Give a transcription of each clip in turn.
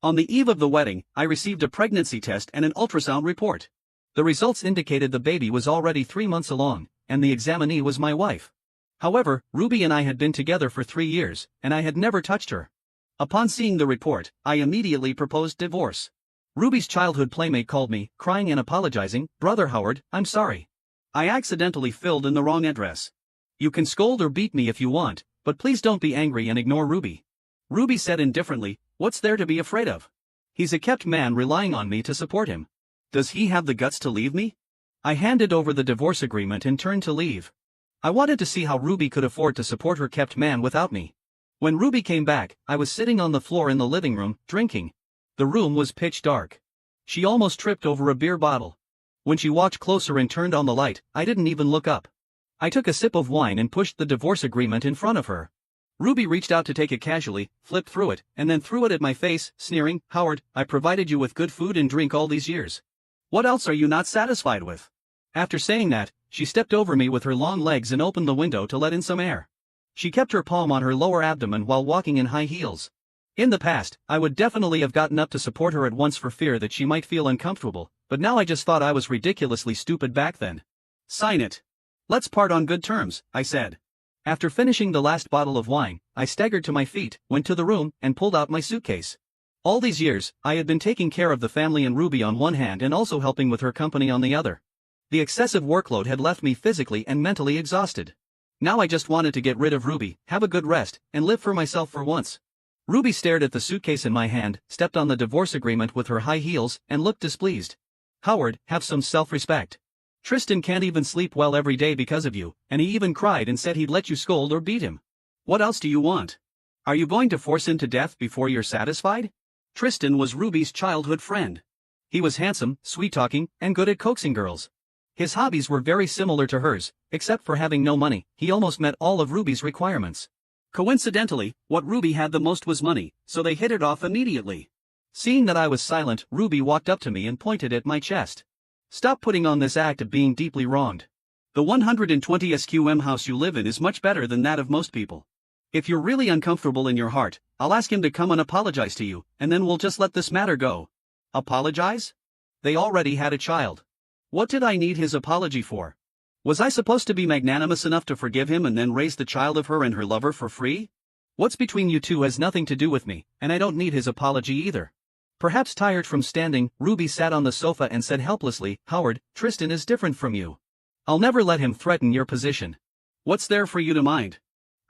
On the eve of the wedding, I received a pregnancy test and an ultrasound report. The results indicated the baby was already 3 months along, and the examinee was my wife. However, Ruby and I had been together for 3 years, and I had never touched her. Upon seeing the report, I immediately proposed divorce. Ruby's childhood playmate called me, crying and apologizing, "Brother Howard, I'm sorry. I accidentally filled in the wrong address. You can scold or beat me if you want, but please don't be angry and ignore Ruby." Ruby said indifferently, "What's there to be afraid of? He's a kept man relying on me to support him. Does he have the guts to leave me?" I handed over the divorce agreement and turned to leave. I wanted to see how Ruby could afford to support her kept man without me. When Ruby came back, I was sitting on the floor in the living room, drinking. The room was pitch dark. She almost tripped over a beer bottle. When she walked closer and turned on the light, I didn't even look up. I took a sip of wine and pushed the divorce agreement in front of her. Ruby reached out to take it casually, flipped through it, and then threw it at my face, sneering, "Howard, I provided you with good food and drink all these years. What else are you not satisfied with?" After saying that, she stepped over me with her long legs and opened the window to let in some air. She kept her palm on her lower abdomen while walking in high heels. In the past, I would definitely have gotten up to support her at once for fear that she might feel uncomfortable, but now I just thought I was ridiculously stupid back then. "Sign it. Let's part on good terms," I said. After finishing the last bottle of wine, I staggered to my feet, went to the room, and pulled out my suitcase. All these years, I had been taking care of the family and Ruby on one hand and also helping with her company on the other. The excessive workload had left me physically and mentally exhausted. Now I just wanted to get rid of Ruby, have a good rest, and live for myself for once. Ruby stared at the suitcase in my hand, stepped on the divorce agreement with her high heels, and looked displeased. "Howard, have some self-respect. Tristan can't even sleep well every day because of you, and he even cried and said he'd let you scold or beat him. What else do you want? Are you going to force him to death before you're satisfied?" Tristan was Ruby's childhood friend. He was handsome, sweet-talking, and good at coaxing girls. His hobbies were very similar to hers, except for having no money. He almost met all of Ruby's requirements. Coincidentally, what Ruby had the most was money, so they hit it off immediately. Seeing that I was silent, Ruby walked up to me and pointed at my chest. "Stop putting on this act of being deeply wronged. The 120 SQM house you live in is much better than that of most people. If you're really uncomfortable in your heart, I'll ask him to come and apologize to you, and then we'll just let this matter go." Apologize? They already had a child. What did I need his apology for? Was I supposed to be magnanimous enough to forgive him and then raise the child of her and her lover for free? What's between you two has nothing to do with me, and I don't need his apology either. Perhaps tired from standing, Ruby sat on the sofa and said helplessly, "Howard, Tristan is different from you. I'll never let him threaten your position. What's there for you to mind?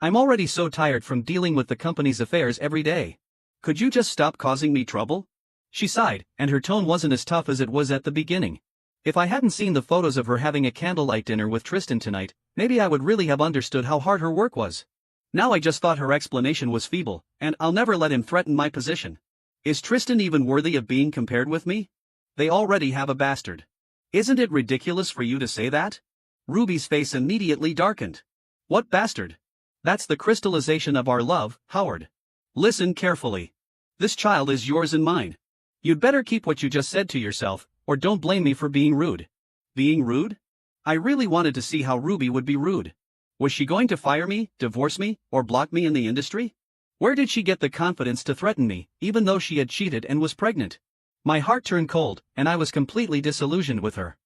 I'm already so tired from dealing with the company's affairs every day. Could you just stop causing me trouble?" She sighed, and her tone wasn't as tough as it was at the beginning. If I hadn't seen the photos of her having a candlelight dinner with Tristan tonight, maybe I would really have understood how hard her work was. Now I just thought her explanation was feeble, and I'll never let him threaten my position. Is Tristan even worthy of being compared with me? They already have a bastard. Isn't it ridiculous for you to say that? Ruby's face immediately darkened. What bastard? That's the crystallization of our love, Howard. Listen carefully. This child is yours and mine. You'd better keep what you just said to yourself, or don't blame me for being rude. Being rude? I really wanted to see how Ruby would be rude. Was she going to fire me, divorce me, or block me in the industry? Where did she get the confidence to threaten me, even though she had cheated and was pregnant? My heart turned cold, and I was completely disillusioned with her.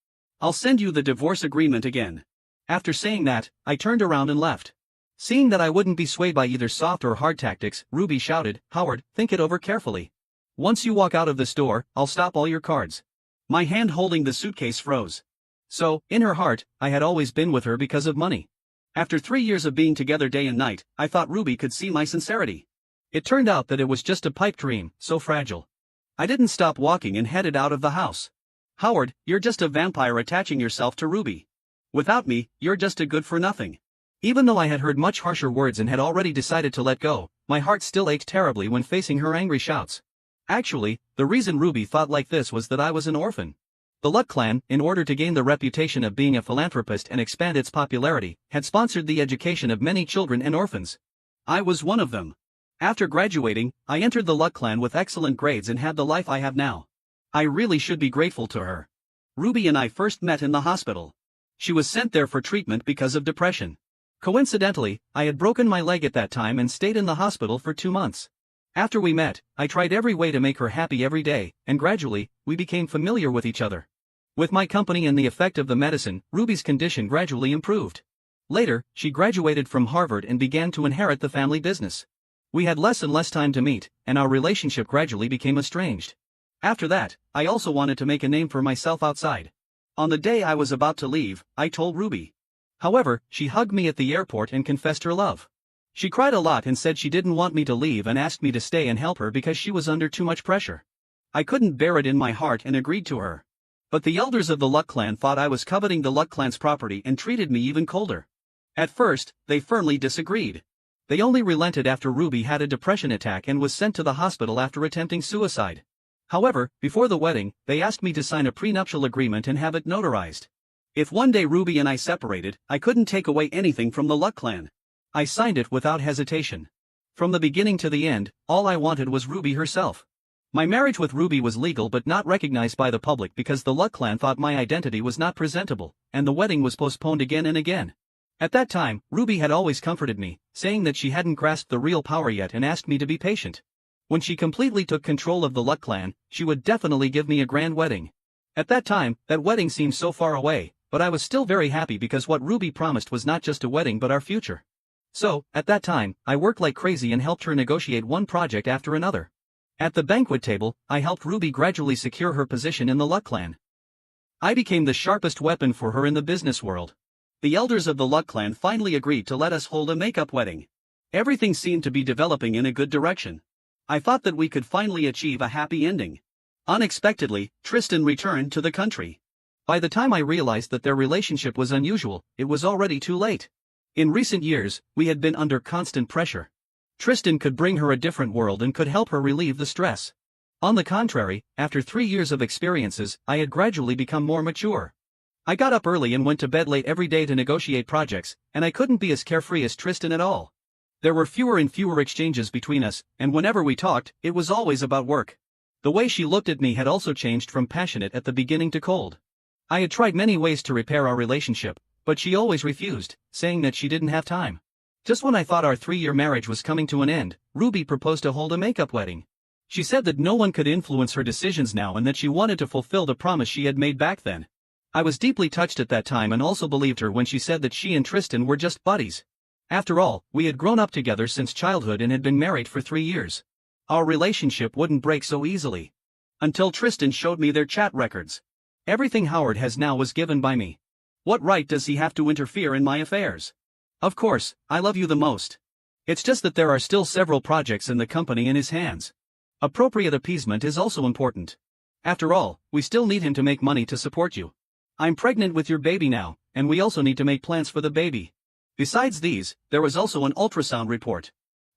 "I'll send you the divorce agreement again." After saying that, I turned around and left. Seeing that I wouldn't be swayed by either soft or hard tactics, Ruby shouted, "Howard, think it over carefully. Once you walk out of this door, I'll stop all your cards." My hand holding the suitcase froze. So, in her heart, I had always been with her because of money. After 3 years of being together day and night, I thought Ruby could see my sincerity. It turned out that it was just a pipe dream, so fragile. I didn't stop walking and headed out of the house. "Howard, you're just a vampire attaching yourself to Ruby. Without me, you're just a good-for-nothing." Even though I had heard much harsher words and had already decided to let go, my heart still ached terribly when facing her angry shouts. Actually, the reason Ruby thought like this was that I was an orphan. The Luck Clan, in order to gain the reputation of being a philanthropist and expand its popularity, had sponsored the education of many children and orphans. I was one of them. After graduating, I entered the Luck Clan with excellent grades and had the life I have now. I really should be grateful to her. Ruby and I first met in the hospital. She was sent there for treatment because of depression. Coincidentally, I had broken my leg at that time and stayed in the hospital for 2 months. After we met, I tried every way to make her happy every day, and gradually, we became familiar with each other. With my company and the effect of the medicine, Ruby's condition gradually improved. Later, she graduated from Harvard and began to inherit the family business. We had less and less time to meet, and our relationship gradually became estranged. After that, I also wanted to make a name for myself outside. On the day I was about to leave, I told Ruby. However, she hugged me at the airport and confessed her love. She cried a lot and said she didn't want me to leave and asked me to stay and help her because she was under too much pressure. I couldn't bear it in my heart and agreed to her. But the elders of the Luck clan thought I was coveting the Luck clan's property and treated me even colder. At first, they firmly disagreed. They only relented after Ruby had a depression attack and was sent to the hospital after attempting suicide. However, before the wedding, they asked me to sign a prenuptial agreement and have it notarized. If one day Ruby and I separated, I couldn't take away anything from the Luck clan. I signed it without hesitation. From the beginning to the end, all I wanted was Ruby herself. My marriage with Ruby was legal but not recognized by the public because the Luck clan thought my identity was not presentable, and the wedding was postponed again and again. At that time, Ruby had always comforted me, saying that she hadn't grasped the real power yet and asked me to be patient. When she completely took control of the Luck clan, she would definitely give me a grand wedding. At that time, that wedding seemed so far away, but I was still very happy because what Ruby promised was not just a wedding but our future. So, at that time, I worked like crazy and helped her negotiate one project after another. At the banquet table, I helped Ruby gradually secure her position in the Luck clan. I became the sharpest weapon for her in the business world. The elders of the Luck clan finally agreed to let us hold a makeup wedding. Everything seemed to be developing in a good direction. I thought that we could finally achieve a happy ending. Unexpectedly, Tristan returned to the country. By the time I realized that their relationship was unusual, it was already too late. In recent years, we had been under constant pressure. Tristan could bring her a different world and could help her relieve the stress. On the contrary, after 3 years of experiences, I had gradually become more mature. I got up early and went to bed late every day to negotiate projects, and I couldn't be as carefree as Tristan at all. There were fewer and fewer exchanges between us, and whenever we talked, it was always about work. The way she looked at me had also changed from passionate at the beginning to cold. I had tried many ways to repair our relationship, but she always refused, saying that she didn't have time. Just when I thought our 3-year marriage was coming to an end, Ruby proposed to hold a makeup wedding. She said that no one could influence her decisions now and that she wanted to fulfill the promise she had made back then. I was deeply touched at that time and also believed her when she said that she and Tristan were just buddies. After all, we had grown up together since childhood and had been married for 3 years. Our relationship wouldn't break so easily. Until Tristan showed me their chat records. Everything Howard has now was given by me. What right does he have to interfere in my affairs? Of course, I love you the most. It's just that there are still several projects in the company in his hands. Appropriate appeasement is also important. After all, we still need him to make money to support you. I'm pregnant with your baby now, and we also need to make plans for the baby. Besides these, there was also an ultrasound report.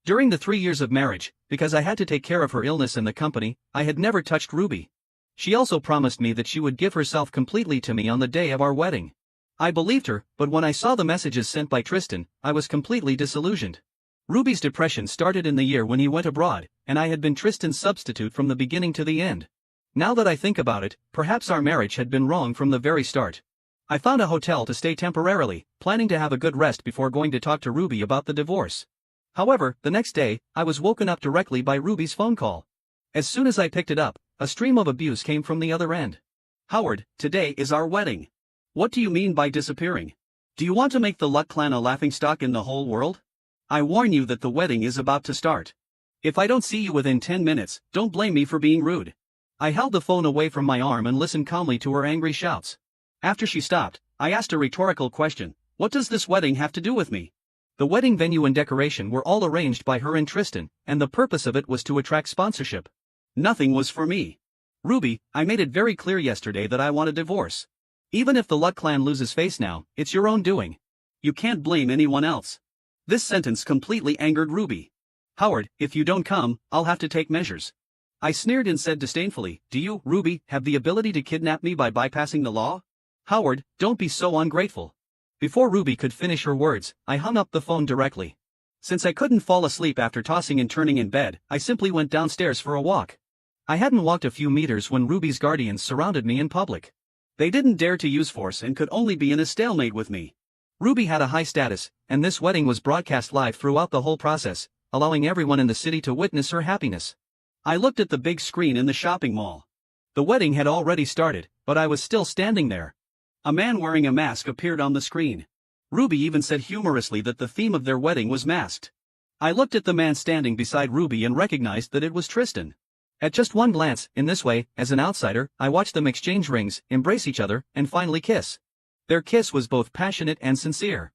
During the 3 years of marriage, because I had to take care of her illness in the company, I had never touched Ruby. She also promised me that she would give herself completely to me on the day of our wedding. I believed her, but when I saw the messages sent by Tristan, I was completely disillusioned. Ruby's depression started in the year when he went abroad, and I had been Tristan's substitute from the beginning to the end. Now that I think about it, perhaps our marriage had been wrong from the very start. I found a hotel to stay temporarily, planning to have a good rest before going to talk to Ruby about the divorce. However, the next day, I was woken up directly by Ruby's phone call. As soon as I picked it up, a stream of abuse came from the other end. Howard, today is our wedding. What do you mean by disappearing? Do you want to make the Luck clan a laughingstock in the whole world? I warn you that the wedding is about to start. If I don't see you within 10 minutes, don't blame me for being rude. I held the phone away from my arm and listened calmly to her angry shouts. After she stopped, I asked a rhetorical question. What does this wedding have to do with me? The wedding venue and decoration were all arranged by her and Tristan, and the purpose of it was to attract sponsorship. Nothing was for me. Ruby, I made it very clear yesterday that I want a divorce. Even if the Luck clan loses face now, it's your own doing. You can't blame anyone else. This sentence completely angered Ruby. Howard, if you don't come, I'll have to take measures. I sneered and said disdainfully, do you, Ruby, have the ability to kidnap me by bypassing the law? Howard, don't be so ungrateful. Before Ruby could finish her words, I hung up the phone directly. Since I couldn't fall asleep after tossing and turning in bed, I simply went downstairs for a walk. I hadn't walked a few meters when Ruby's guardians surrounded me in public. They didn't dare to use force and could only be in a stalemate with me. Ruby had a high status, and this wedding was broadcast live throughout the whole process, allowing everyone in the city to witness her happiness. I looked at the big screen in the shopping mall. The wedding had already started, but I was still standing there. A man wearing a mask appeared on the screen. Ruby even said humorously that the theme of their wedding was masked. I looked at the man standing beside Ruby and recognized that it was Tristan. At just one glance, in this way, as an outsider, I watched them exchange rings, embrace each other, and finally kiss. Their kiss was both passionate and sincere.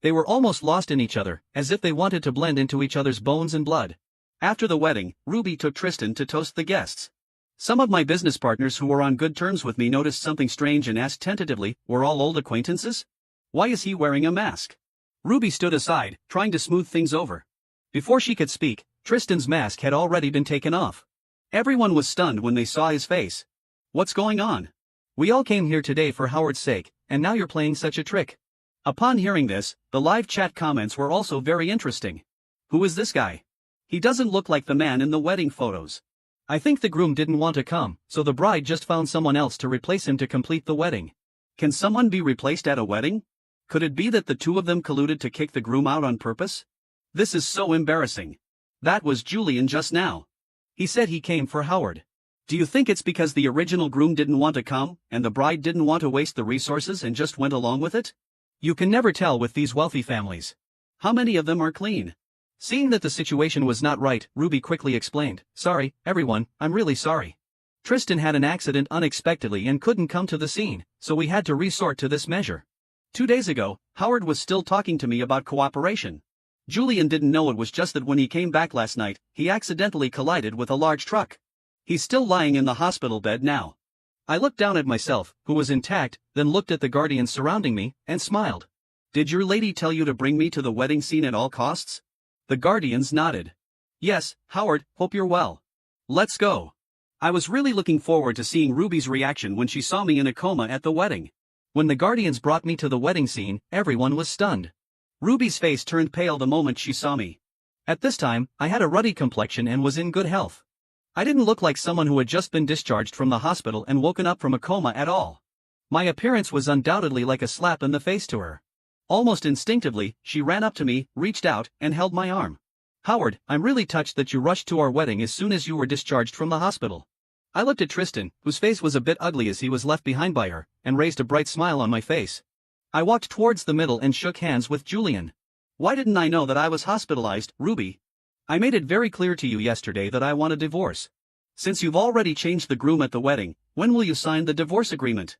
They were almost lost in each other, as if they wanted to blend into each other's bones and blood. After the wedding, Ruby took Tristan to toast the guests. Some of my business partners who were on good terms with me noticed something strange and asked tentatively, "We're all old acquaintances? Why is he wearing a mask?" Ruby stood aside, trying to smooth things over. Before she could speak, Tristan's mask had already been taken off. Everyone was stunned when they saw his face. "What's going on? We all came here today for Howard's sake, and now you're playing such a trick." Upon hearing this, the live chat comments were also very interesting. "Who is this guy? He doesn't look like the man in the wedding photos. I think the groom didn't want to come, so the bride just found someone else to replace him to complete the wedding. Can someone be replaced at a wedding? Could it be that the two of them colluded to kick the groom out on purpose? This is so embarrassing. That was Julian just now. He said he came for Howard. Do you think it's because the original groom didn't want to come, and the bride didn't want to waste the resources and just went along with it? You can never tell with these wealthy families. How many of them are clean?" Seeing that the situation was not right, Ruby quickly explained, "Sorry, everyone, I'm really sorry. Tristan had an accident unexpectedly and couldn't come to the scene, so we had to resort to this measure. 2 days ago, Howard was still talking to me about cooperation. Julian didn't know it was just that when he came back last night, he accidentally collided with a large truck. He's still lying in the hospital bed now." I looked down at myself, who was intact, then looked at the guardians surrounding me, and smiled. "Did your lady tell you to bring me to the wedding scene at all costs?" The guardians nodded. "Yes, Howard, hope you're well. Let's go." I was really looking forward to seeing Ruby's reaction when she saw me in a coma at the wedding. When the guardians brought me to the wedding scene, everyone was stunned. Ruby's face turned pale the moment she saw me. At this time, I had a ruddy complexion and was in good health. I didn't look like someone who had just been discharged from the hospital and woken up from a coma at all. My appearance was undoubtedly like a slap in the face to her. Almost instinctively, she ran up to me, reached out, and held my arm. "Howard, I'm really touched that you rushed to our wedding as soon as you were discharged from the hospital." I looked at Tristan, whose face was a bit ugly as he was left behind by her, and raised a bright smile on my face. I walked towards the middle and shook hands with Julian. "Why didn't I know that I was hospitalized, Ruby? I made it very clear to you yesterday that I want a divorce. Since you've already changed the groom at the wedding, when will you sign the divorce agreement?"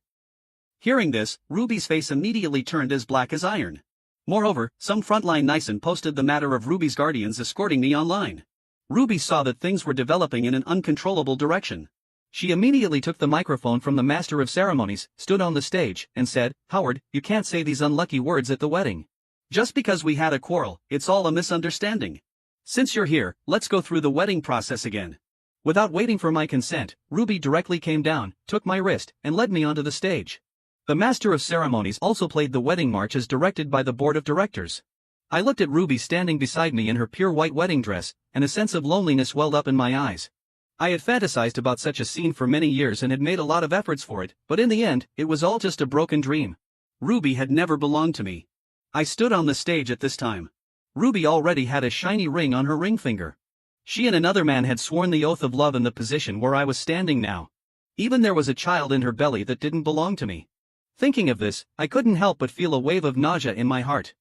Hearing this, Ruby's face immediately turned as black as iron. Moreover, some frontline Nyson posted the matter of Ruby's guardians escorting me online. Ruby saw that things were developing in an uncontrollable direction. She immediately took the microphone from the master of ceremonies, stood on the stage, and said, "Howard, you can't say these unlucky words at the wedding. Just because we had a quarrel, it's all a misunderstanding. Since you're here, let's go through the wedding process again." Without waiting for my consent, Ruby directly came down, took my wrist, and led me onto the stage. The master of ceremonies also played the wedding march as directed by the board of directors. I looked at Ruby standing beside me in her pure white wedding dress, and a sense of loneliness welled up in my eyes. I had fantasized about such a scene for many years and had made a lot of efforts for it, but in the end, it was all just a broken dream. Ruby had never belonged to me. I stood on the stage at this time. Ruby already had a shiny ring on her ring finger. She and another man had sworn the oath of love in the position where I was standing now. Even there was a child in her belly that didn't belong to me. Thinking of this, I couldn't help but feel a wave of nausea in my heart.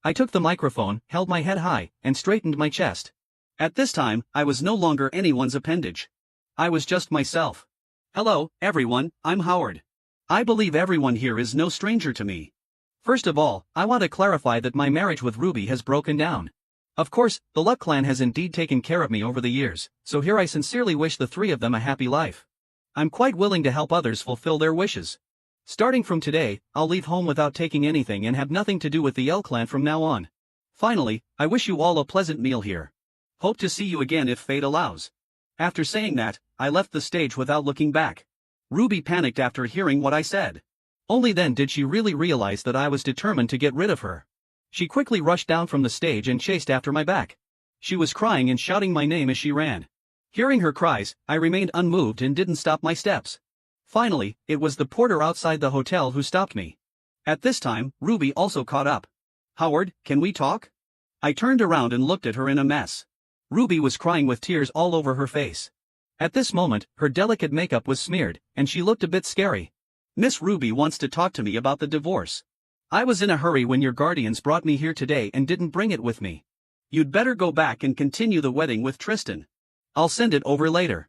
I took the microphone, held my head high, and straightened my chest. At this time, I was no longer anyone's appendage. I was just myself. "Hello, everyone, I'm Howard. I believe everyone here is no stranger to me. First of all, I want to clarify that my marriage with Ruby has broken down. Of course, the Luck clan has indeed taken care of me over the years, so here I sincerely wish the three of them a happy life. I'm quite willing to help others fulfill their wishes. Starting from today, I'll leave home without taking anything and have nothing to do with the L clan from now on. Finally, I wish you all a pleasant meal here. Hope to see you again if fate allows." After saying that, I left the stage without looking back. Ruby panicked after hearing what I said. Only then did she really realize that I was determined to get rid of her. She quickly rushed down from the stage and chased after my back. She was crying and shouting my name as she ran. Hearing her cries, I remained unmoved and didn't stop my steps. Finally, it was the porter outside the hotel who stopped me. At this time, Ruby also caught up. "Howard, can we talk?" I turned around and looked at her in a mess. Ruby was crying with tears all over her face. At this moment, her delicate makeup was smeared, and she looked a bit scary. Miss Ruby wants to talk to me about the divorce. I was in a hurry when your guardians brought me here today and didn't bring it with me. You'd better go back and continue the wedding with Tristan. I'll send it over later.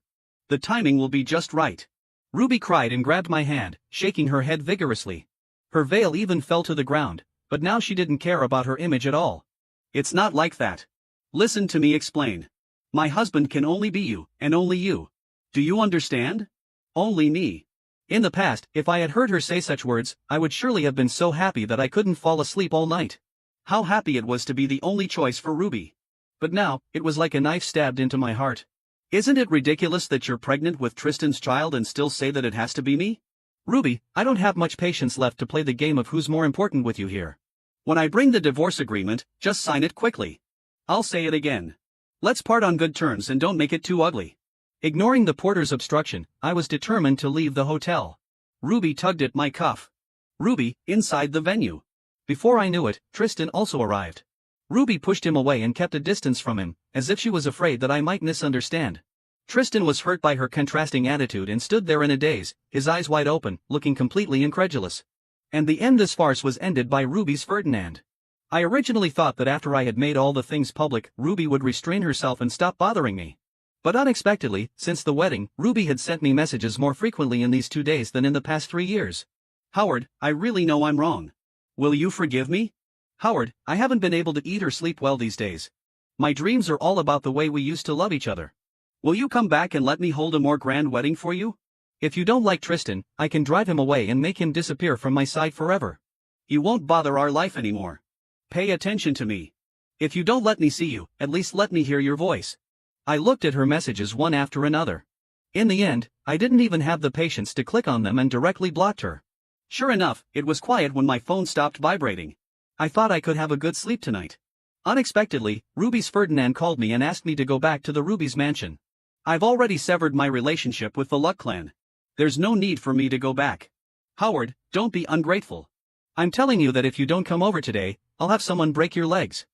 The timing will be just right. Ruby cried and grabbed my hand, shaking her head vigorously. Her veil even fell to the ground, but now she didn't care about her image at all. It's not like that. Listen to me explain. My husband can only be you, and only you. Do you understand? Only me. In the past, if I had heard her say such words, I would surely have been so happy that I couldn't fall asleep all night. How happy it was to be the only choice for Ruby. But now, it was like a knife stabbed into my heart. Isn't it ridiculous that you're pregnant with Tristan's child and still say that it has to be me? Ruby, I don't have much patience left to play the game of who's more important with you here. When I bring the divorce agreement, just sign it quickly. I'll say it again. Let's part on good terms and don't make it too ugly. Ignoring the porter's obstruction, I was determined to leave the hotel. Ruby tugged at my cuff. Ruby, inside the venue. Before I knew it, Tristan also arrived. Ruby pushed him away and kept a distance from him, as if she was afraid that I might misunderstand. Tristan was hurt by her contrasting attitude and stood there in a daze, his eyes wide open, looking completely incredulous. And the end this farce was ended by Ruby's Ferdinand. I originally thought that after I had made all the things public, Ruby would restrain herself and stop bothering me. But unexpectedly, since the wedding, Ruby had sent me messages more frequently in these 2 days than in the past 3 years. Howard, I really know I'm wrong. Will you forgive me? Howard, I haven't been able to eat or sleep well these days. My dreams are all about the way we used to love each other. Will you come back and let me hold a more grand wedding for you? If you don't like Tristan, I can drive him away and make him disappear from my side forever. He won't bother our life anymore. Pay attention to me. If you don't let me see you, at least let me hear your voice. I looked at her messages one after another. In the end, I didn't even have the patience to click on them and directly blocked her. Sure enough, it was quiet when my phone stopped vibrating. I thought I could have a good sleep tonight. Unexpectedly, Ruby's Ferdinand called me and asked me to go back to the Ruby's mansion. I've already severed my relationship with the Luck clan. There's no need for me to go back. Howard, don't be ungrateful. I'm telling you that if you don't come over today, I'll have someone break your legs.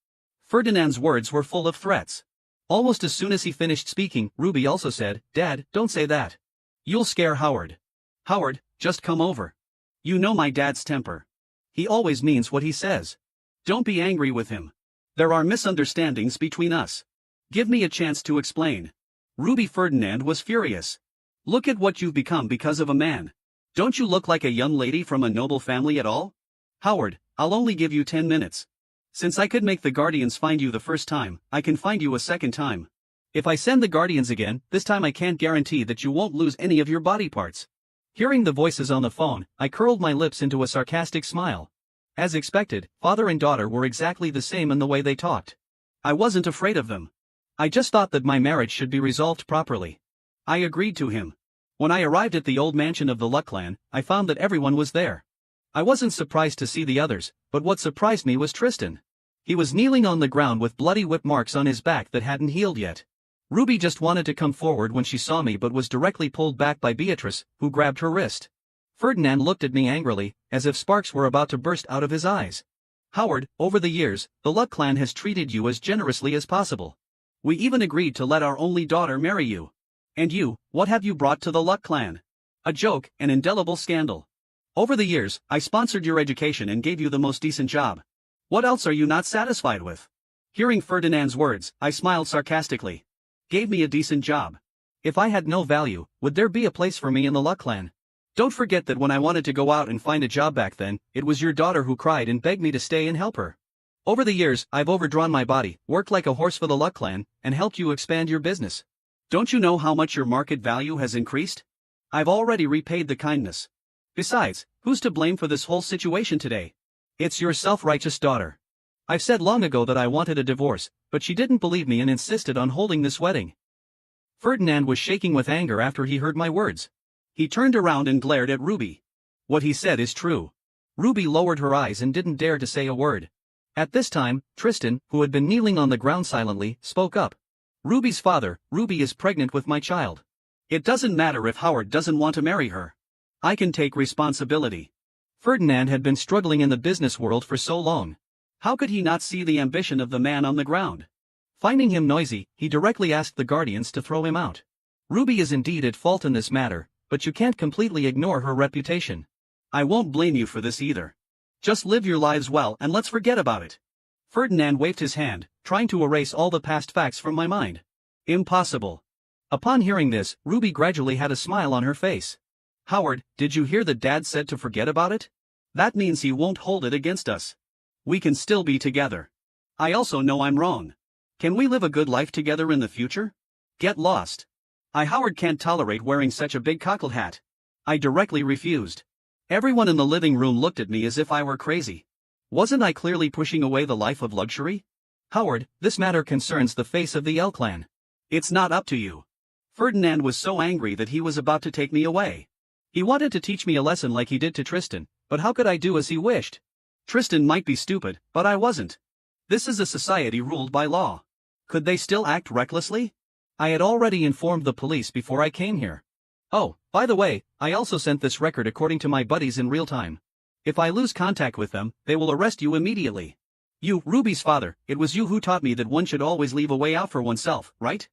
Ferdinand's words were full of threats. Almost as soon as he finished speaking, Ruby also said, Dad, don't say that. You'll scare Howard. Howard, just come over. You know my dad's temper. He always means what he says. Don't be angry with him. There are misunderstandings between us. Give me a chance to explain. Ruby Ferdinand was furious. Look at what you've become because of a man. Don't you look like a young lady from a noble family at all? Howard, I'll only give you 10 minutes. Since I could make the Guardians find you the first time, I can find you a second time. If I send the Guardians again, this time I can't guarantee that you won't lose any of your body parts. Hearing the voices on the phone, I curled my lips into a sarcastic smile. As expected, father and daughter were exactly the same in the way they talked. I wasn't afraid of them. I just thought that my marriage should be resolved properly. I agreed to him. When I arrived at the old mansion of the Luck clan, I found that everyone was there. I wasn't surprised to see the others, but what surprised me was Tristan. He was kneeling on the ground with bloody whip marks on his back that hadn't healed yet. Ruby just wanted to come forward when she saw me but was directly pulled back by Beatrice, who grabbed her wrist. Ferdinand looked at me angrily, as if sparks were about to burst out of his eyes. Howard, over the years, the Luck clan has treated you as generously as possible. We even agreed to let our only daughter marry you. And you, what have you brought to the Luck clan? A joke, an indelible scandal. Over the years, I sponsored your education and gave you the most decent job. What else are you not satisfied with? Hearing Ferdinand's words, I smiled sarcastically. Gave me a decent job. If I had no value, would there be a place for me in the Luck clan? Don't forget that when I wanted to go out and find a job back then, it was your daughter who cried and begged me to stay and help her. Over the years, I've overdrawn my body, worked like a horse for the Luck clan, and helped you expand your business. Don't you know how much your market value has increased? I've already repaid the kindness. Besides, who's to blame for this whole situation today? It's your self-righteous daughter. I've said long ago that I wanted a divorce, but she didn't believe me and insisted on holding this wedding. Ferdinand was shaking with anger after he heard my words. He turned around and glared at Ruby. What he said is true. Ruby lowered her eyes and didn't dare to say a word. At this time, Tristan, who had been kneeling on the ground silently, spoke up. Ruby's father, Ruby is pregnant with my child. It doesn't matter if Howard doesn't want to marry her. I can take responsibility. Ferdinand had been struggling in the business world for so long. How could he not see the ambition of the man on the ground? Finding him noisy, he directly asked the guardians to throw him out. Ruby is indeed at fault in this matter, but you can't completely ignore her reputation. I won't blame you for this either. Just live your lives well and let's forget about it. Ferdinand waved his hand, trying to erase all the past facts from my mind. Impossible. Upon hearing this, Ruby gradually had a smile on her face. Howard, did you hear that Dad said to forget about it? That means he won't hold it against us. We can still be together. I also know I'm wrong. Can we live a good life together in the future? Get lost. Howard can't tolerate wearing such a big cockle hat. I directly refused. Everyone in the living room looked at me as if I were crazy. Wasn't I clearly pushing away the life of luxury? Howard, this matter concerns the face of the L clan. It's not up to you. Ferdinand was so angry that he was about to take me away. He wanted to teach me a lesson like he did to Tristan, but how could I do as he wished? Tristan might be stupid, but I wasn't. This is a society ruled by law. Could they still act recklessly? I had already informed the police before I came here. Oh, by the way, I also sent this record according to my buddies in real time. If I lose contact with them, they will arrest you immediately. You, Ruby's father, it was you who taught me that one should always leave a way out for oneself, right?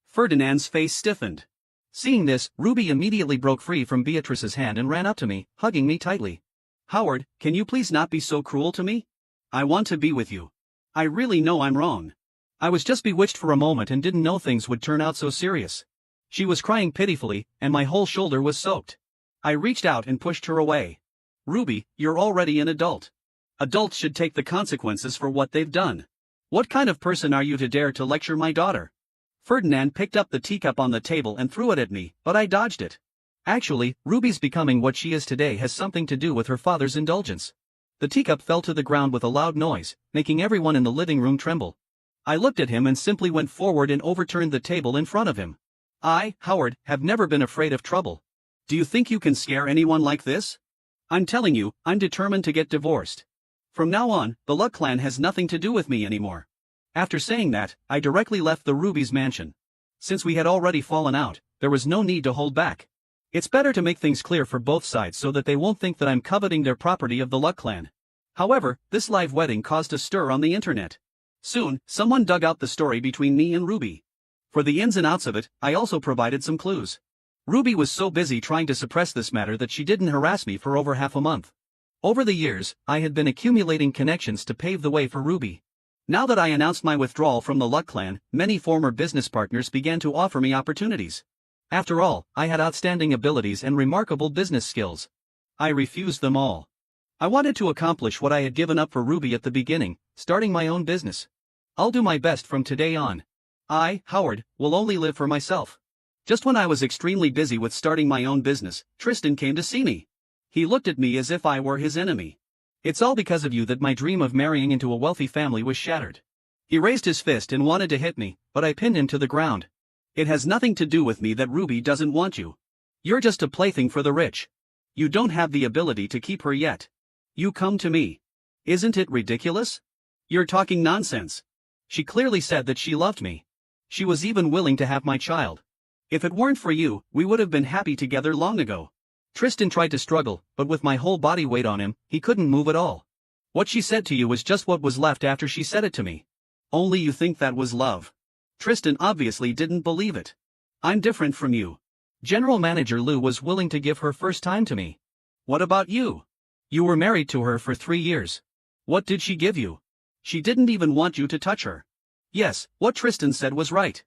Ferdinand's face stiffened. Seeing this, Ruby immediately broke free from Beatrice's hand and ran up to me, hugging me tightly. Howard, can you please not be so cruel to me? I want to be with you. I really know I'm wrong. I was just bewitched for a moment and didn't know things would turn out so serious. She was crying pitifully, and my whole shoulder was soaked. I reached out and pushed her away. Ruby, you're already an adult. Adults should take the consequences for what they've done. What kind of person are you to dare to lecture my daughter? Ferdinand picked up the teacup on the table and threw it at me, but I dodged it. Actually, Ruby's becoming what she is today has something to do with her father's indulgence. The teacup fell to the ground with a loud noise, making everyone in the living room tremble. I looked at him and simply went forward and overturned the table in front of him. I, Howard, have never been afraid of trouble. Do you think you can scare anyone like this? I'm telling you, I'm determined to get divorced. From now on, the Luck clan has nothing to do with me anymore. After saying that, I directly left the Ruby's mansion. Since we had already fallen out, there was no need to hold back. It's better to make things clear for both sides so that they won't think that I'm coveting their property of the Luck clan. However, this live wedding caused a stir on the internet. Soon, someone dug out the story between me and Ruby. For the ins and outs of it, I also provided some clues. Ruby was so busy trying to suppress this matter that she didn't harass me for over half a month. Over the years, I had been accumulating connections to pave the way for Ruby. Now that I announced my withdrawal from the Luck clan, many former business partners began to offer me opportunities. After all, I had outstanding abilities and remarkable business skills. I refused them all. I wanted to accomplish what I had given up for Ruby at the beginning, starting my own business. I'll do my best from today on. I, Howard, will only live for myself. Just when I was extremely busy with starting my own business, Tristan came to see me. He looked at me as if I were his enemy. It's all because of you that my dream of marrying into a wealthy family was shattered. He raised his fist and wanted to hit me, but I pinned him to the ground. It has nothing to do with me that Ruby doesn't want you. You're just a plaything for the rich. You don't have the ability to keep her yet. You come to me. Isn't it ridiculous? You're talking nonsense. She clearly said that she loved me. She was even willing to have my child. If it weren't for you, we would have been happy together long ago. Tristan tried to struggle, but with my whole body weight on him, he couldn't move at all. What she said to you was just what was left after she said it to me. Only you think that was love. Tristan obviously didn't believe it. I'm different from you. General Manager Lou was willing to give her first time to me. What about you? You were married to her for 3 years. What did she give you? She didn't even want you to touch her. Yes, what Tristan said was right.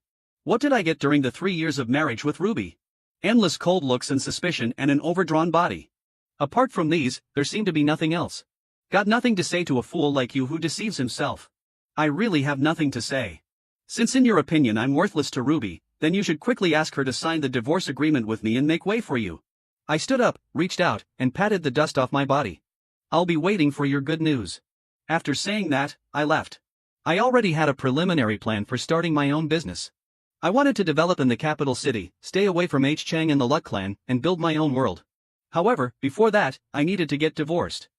What did I get during the 3 years of marriage with Ruby? Endless cold looks and suspicion and an overdrawn body. Apart from these, there seemed to be nothing else. Got nothing to say to a fool like you who deceives himself. I really have nothing to say. Since in your opinion I'm worthless to Ruby, then you should quickly ask her to sign the divorce agreement with me and make way for you. I stood up, reached out, and patted the dust off my body. I'll be waiting for your good news. After saying that, I left. I already had a preliminary plan for starting my own business. I wanted to develop in the capital city, stay away from H. Chang and the Luck clan, and build my own world. However, before that, I needed to get divorced.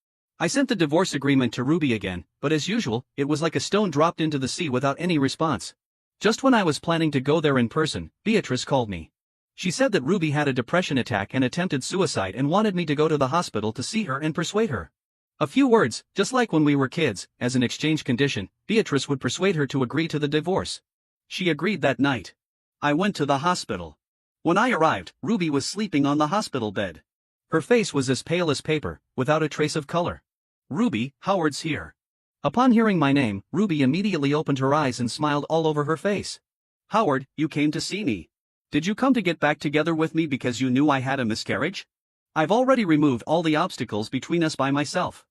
I sent the divorce agreement to Ruby again, but as usual, it was like a stone dropped into the sea without any response. Just when I was planning to go there in person, Beatrice called me. She said that Ruby had a depression attack and attempted suicide and wanted me to go to the hospital to see her and persuade her. A few words, just like when we were kids, as an exchange condition, Beatrice would persuade her to agree to the divorce. She agreed that night. I went to the hospital. When I arrived, Ruby was sleeping on the hospital bed. Her face was as pale as paper, without a trace of color. "Ruby, Howard's here." Upon hearing my name, Ruby immediately opened her eyes and smiled all over her face. "Howard, you came to see me. Did you come to get back together with me because you knew I had a miscarriage? I've already removed all the obstacles between us by myself.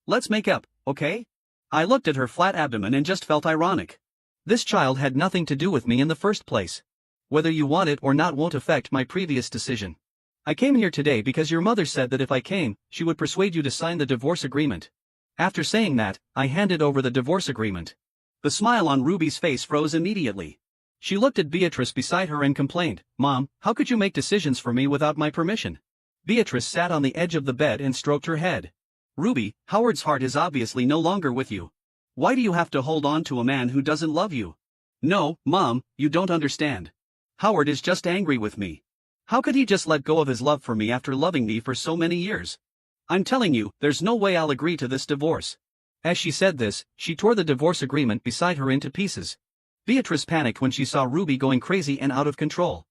Let's make up, okay?" I looked at her flat abdomen and just felt ironic. This child had nothing to do with me in the first place. Whether you want it or not won't affect my previous decision. I came here today because your mother said that if I came, she would persuade you to sign the divorce agreement. After saying that, I handed over the divorce agreement. The smile on Ruby's face froze immediately. She looked at Beatrice beside her and complained, "Mom, how could you make decisions for me without my permission?" Beatrice sat on the edge of the bed and stroked her head. "Ruby, Howard's heart is obviously no longer with you. Why do you have to hold on to a man who doesn't love you?" "No, Mom, you don't understand. Howard is just angry with me. How could he just let go of his love for me after loving me for so many years? I'm telling you, there's no way I'll agree to this divorce." As she said this, she tore the divorce agreement beside her into pieces. Beatrice panicked when she saw Ruby going crazy and out of control.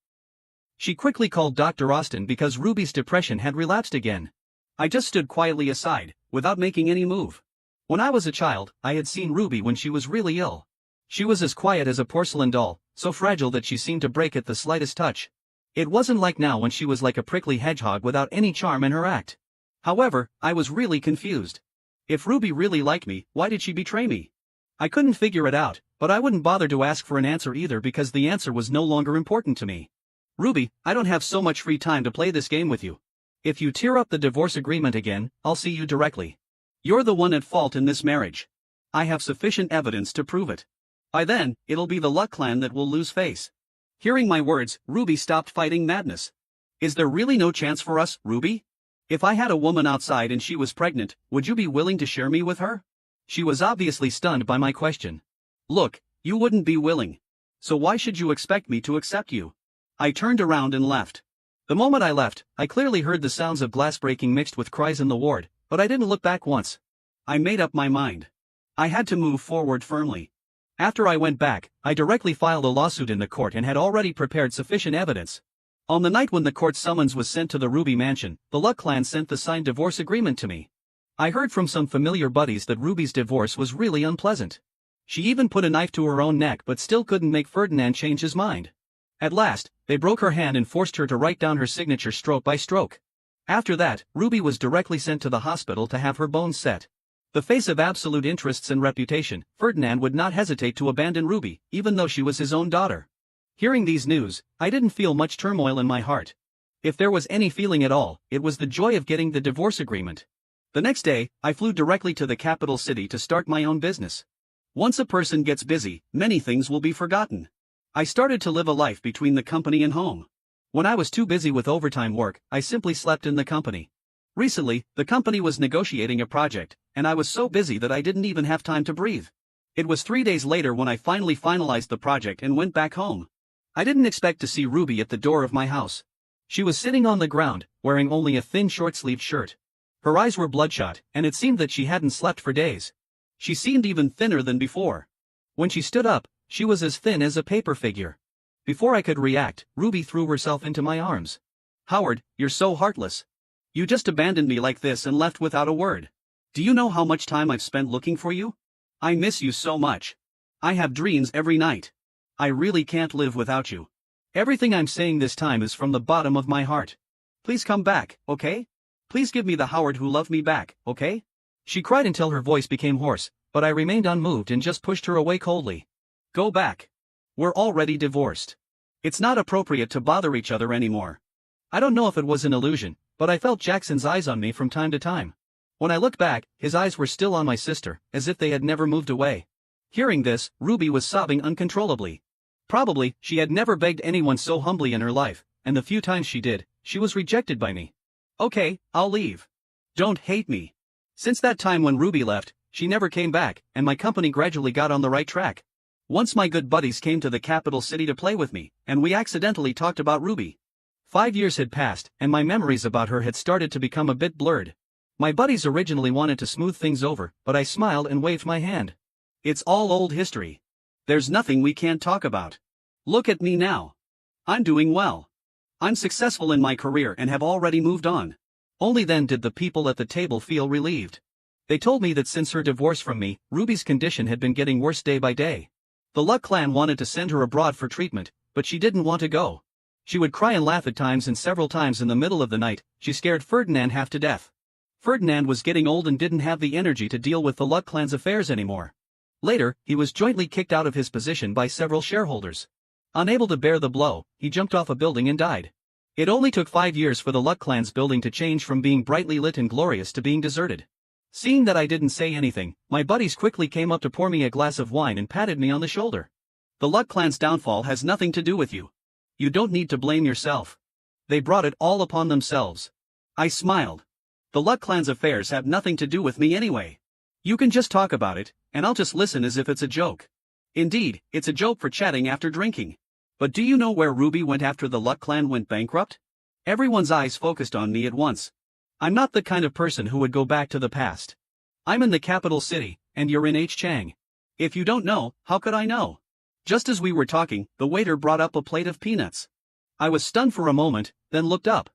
She quickly called Dr. Austin because Ruby's depression had relapsed again. I just stood quietly aside, without making any move. When I was a child, I had seen Ruby when she was really ill. She was as quiet as a porcelain doll, so fragile that she seemed to break at the slightest touch. It wasn't like now when she was like a prickly hedgehog without any charm in her act. However, I was really confused. If Ruby really liked me, why did she betray me? I couldn't figure it out, but I wouldn't bother to ask for an answer either because the answer was no longer important to me. "Ruby, I don't have so much free time to play this game with you. If you tear up the divorce agreement again, I'll see you directly. You're the one at fault in this marriage. I have sufficient evidence to prove it. By then, it'll be the Luck clan that will lose face." Hearing my words, Ruby stopped fighting madness. "Is there really no chance for us, Ruby? If I had a woman outside and she was pregnant, would you be willing to share me with her?" She was obviously stunned by my question. "Look, you wouldn't be willing. So why should you expect me to accept you?" I turned around and left. The moment I left, I clearly heard the sounds of glass breaking mixed with cries in the ward, but I didn't look back once. I made up my mind. I had to move forward firmly. After I went back, I directly filed a lawsuit in the court and had already prepared sufficient evidence. On the night when the court summons was sent to the Ruby mansion, the Luck clan sent the signed divorce agreement to me. I heard from some familiar buddies that Ruby's divorce was really unpleasant. She even put a knife to her own neck but still couldn't make Ferdinand change his mind. At last, they broke her hand and forced her to write down her signature stroke by stroke. After that, Ruby was directly sent to the hospital to have her bones set. The face of absolute interests and reputation, Ferdinand would not hesitate to abandon Ruby, even though she was his own daughter. Hearing these news, I didn't feel much turmoil in my heart. If there was any feeling at all, it was the joy of getting the divorce agreement. The next day, I flew directly to the capital city to start my own business. Once a person gets busy, many things will be forgotten. I started to live a life between the company and home. When I was too busy with overtime work, I simply slept in the company. Recently, the company was negotiating a project, and I was so busy that I didn't even have time to breathe. It was 3 days later when I finally finalized the project and went back home. I didn't expect to see Ruby at the door of my house. She was sitting on the ground, wearing only a thin short-sleeved shirt. Her eyes were bloodshot, and it seemed that she hadn't slept for days. She seemed even thinner than before. When she stood up, she was as thin as a paper figure. Before I could react, Ruby threw herself into my arms. "Howard, you're so heartless. You just abandoned me like this and left without a word. Do you know how much time I've spent looking for you? I miss you so much. I have dreams every night. I really can't live without you. Everything I'm saying this time is from the bottom of my heart. Please come back, okay? Please give me the Howard who loved me back, okay?" She cried until her voice became hoarse, but I remained unmoved and just pushed her away coldly. "Go back. We're already divorced. It's not appropriate to bother each other anymore." I don't know if it was an illusion, but I felt Jackson's eyes on me from time to time. When I looked back, his eyes were still on my sister, as if they had never moved away. Hearing this, Ruby was sobbing uncontrollably. Probably, she had never begged anyone so humbly in her life, and the few times she did, she was rejected by me. "Okay, I'll leave. Don't hate me." Since that time when Ruby left, she never came back, and my company gradually got on the right track. Once my good buddies came to the capital city to play with me, and we accidentally talked about Ruby. 5 years had passed, and my memories about her had started to become a bit blurred. My buddies originally wanted to smooth things over, but I smiled and waved my hand. "It's all old history. There's nothing we can't talk about. Look at me now. I'm doing well. I'm successful in my career and have already moved on. Only then did the people at the table feel relieved. They told me that since her divorce from me, Ruby's condition had been getting worse day by day. The Luck clan wanted to send her abroad for treatment, but she didn't want to go. She would cry and laugh at times, and several times in the middle of the night, she scared Ferdinand half to death. Ferdinand was getting old and didn't have the energy to deal with the Luck clan's affairs anymore. Later, he was jointly kicked out of his position by several shareholders. Unable to bear the blow, he jumped off a building and died. It only took 5 years for the Luck clan's building to change from being brightly lit and glorious to being deserted. Seeing that I didn't say anything, my buddies quickly came up to pour me a glass of wine and patted me on the shoulder. The Luck clan's downfall has nothing to do with you. You don't need to blame yourself. They brought it all upon themselves. I smiled. The Luck clan's affairs have nothing to do with me anyway. You can just talk about it, and I'll just listen as if it's a joke. Indeed, it's a joke for chatting after drinking. But do you know where Ruby went after the Luck clan went bankrupt? Everyone's eyes focused on me at once. I'm not the kind of person who would go back to the past. I'm in the capital city, and you're in Chang. If you don't know, how could I know? Just as we were talking, the waiter brought up a plate of peanuts. I was stunned for a moment, then looked up.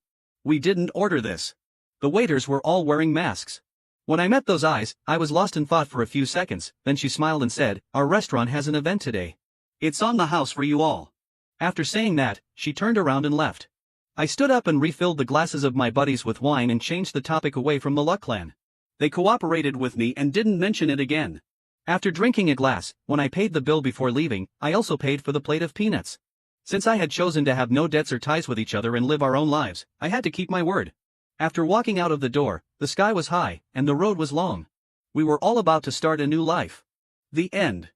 We didn't order this. The waiters were all wearing masks. When I met those eyes, I was lost in thought for a few seconds, then she smiled and said, "Our restaurant has an event today. It's on the house for you all." After saying that, she turned around and left. I stood up and refilled the glasses of my buddies with wine and changed the topic away from the Luck clan. They cooperated with me and didn't mention it again. After drinking a glass, when I paid the bill before leaving, I also paid for the plate of peanuts. Since I had chosen to have no debts or ties with each other and live our own lives, I had to keep my word. After walking out of the door, the sky was high, and the road was long. We were all about to start a new life. The end.